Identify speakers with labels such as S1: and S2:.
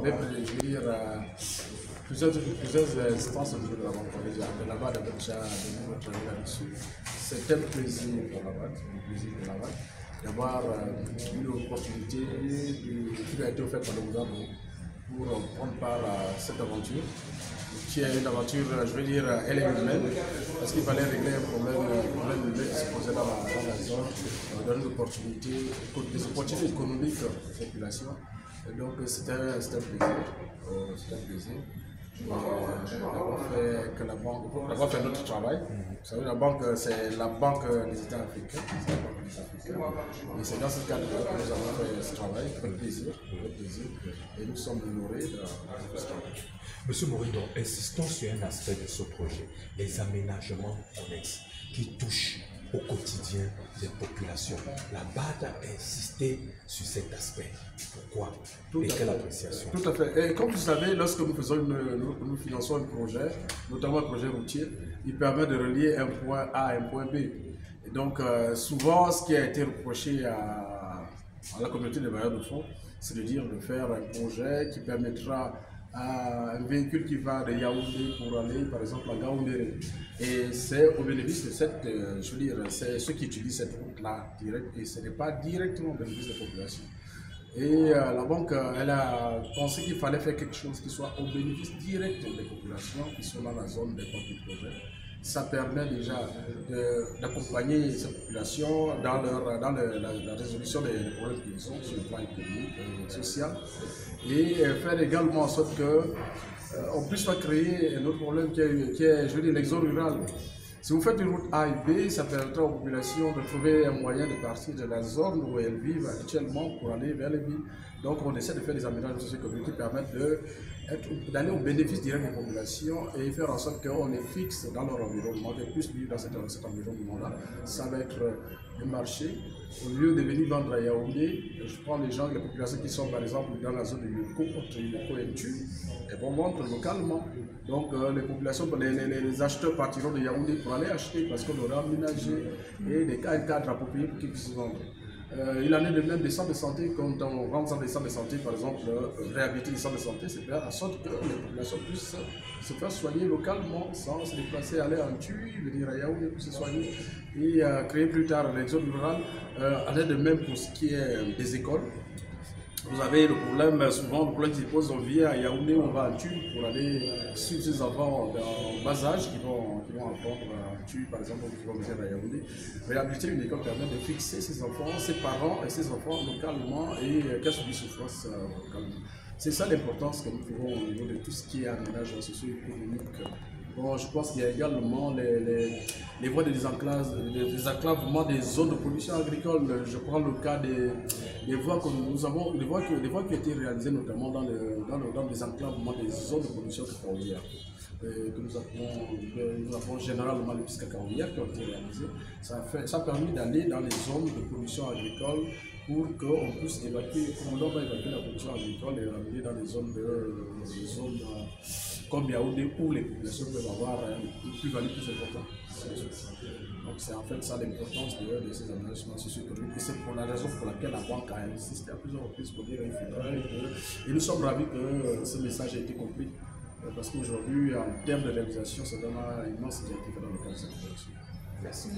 S1: même, je veux dire, plusieurs instances au niveau de la banque. De là-bas, d'avoir déjà donné notre avis là-dessus. C'est un plaisir pour la banque, d'avoir eu l'opportunité qui a été offerte par le gouvernement pour prendre part à cette aventure, qui est une aventure, je veux dire, elle est humaine, parce qu'il fallait régler un problème humain qui se posait dans la zone, donner des opportunités économiques aux populations. Et donc c'était un plaisir. D'avoir fait notre travail. Vous savez, la banque, c'est la banque des États africains. Et c'est dans ce cadre que nous avons fait ce travail, avec plaisir. Et nous sommes honorés de ce travail.
S2: Monsieur Morindo, insistons sur un aspect de ce projet, les aménagements connexes qui touchent au quotidien des populations. La BAD a insisté sur cet aspect. Pourquoi? Et quelle appréciation?
S1: Tout à fait. Et comme vous savez, lorsque nous finançons un projet, notamment un projet routier, il permet de relier un point A à un point B. Et donc, souvent, ce qui a été reproché à la communauté des bailleurs de fonds, c'est de faire un projet qui permettra à un véhicule qui va de Yaoundé pour aller par exemple à Gaoundéré. Et c'est au bénéfice de cette, je veux dire, c'est ceux qui utilisent cette route-là direct, et ce n'est pas directement au bénéfice des populations. Et la banque, elle a pensé qu'il fallait faire quelque chose qui soit au bénéfice direct des populations qui sont dans la zone des portes du projet. Ça permet déjà d'accompagner ces populations dans la résolution des problèmes qu'ils ont sur le plan économique et social, et faire également en sorte qu'on puisse pas créer un autre problème qui est je veux dire, l'exode rural. Si vous faites une route A et B, ça permettra aux populations de trouver un moyen de partir de la zone où elles vivent actuellement pour aller vers les villes. Donc on essaie de faire des aménagements socio-économiques qui permettent d'aller au bénéfice direct des populations et faire en sorte qu'on les fixe dans leur environnement, qu'elles puissent vivre dans cet environnement-là. Ça va être un marché. Au lieu de venir vendre à Yaoundé, je prends les populations qui sont par exemple dans la zone de Yoko, entre Yoko et Ntu, elles vont vendre localement. Donc les populations, les acheteurs partiront de Yaoundé pour aller acheter parce qu'on aura aménagé et un cadre approprié pour qu'ils puissent vendre. Il en est de même des centres de santé, quand on rentre dans des centres de santé, par exemple, réhabiliter les centres de santé, c'est faire en sorte que les populations puissent se faire soigner localement sans se déplacer, aller en Tui, venir à Yaoundé pour se soigner et créer plus tard l'exode rural. En est de même pour ce qui est des écoles. Vous avez le problème, souvent le problème qui se pose, on vient à Yaoundé, on va à Tui pour aller suivre ses enfants en bas âge qui vont apprendre à Tui, par exemple, qui vont venir à Yaoundé. Réhabiliter une école permet de fixer ses enfants, ses parents et ses enfants localement et qu'elles subissent souffrance localement. C'est ça l'importance que nous trouvons au niveau de tout ce qui est aménagement socio-économique. Bon, je pense qu'il y a également les voies de désenclavement des zones de production agricole. Je prends le cas des voies que nous avons, des voies qui ont été réalisées notamment dans le désenclavement des zones de production cacaoyère. Que nous appelons généralement les pistes cacaoyères qui ont été réalisées. Ça a permis d'aller dans les zones de production agricole pour qu'on puisse évacuer, on va évacuer la production agricole et l'amener dans les zones comme Yaoundé où les populations peuvent avoir une plus-value plus importante. Donc c'est en fait ça l'importance de ces aménagements socio-économiques, et c'est pour la raison pour laquelle la banque a insisté à plusieurs reprises pour dire qu'il faudrait. Et nous sommes ravis que ce message ait été compris, parce qu'aujourd'hui, en termes de réalisation, c'est vraiment immense ce qui a été fait dans le cadre de cette réalisation.
S2: Merci.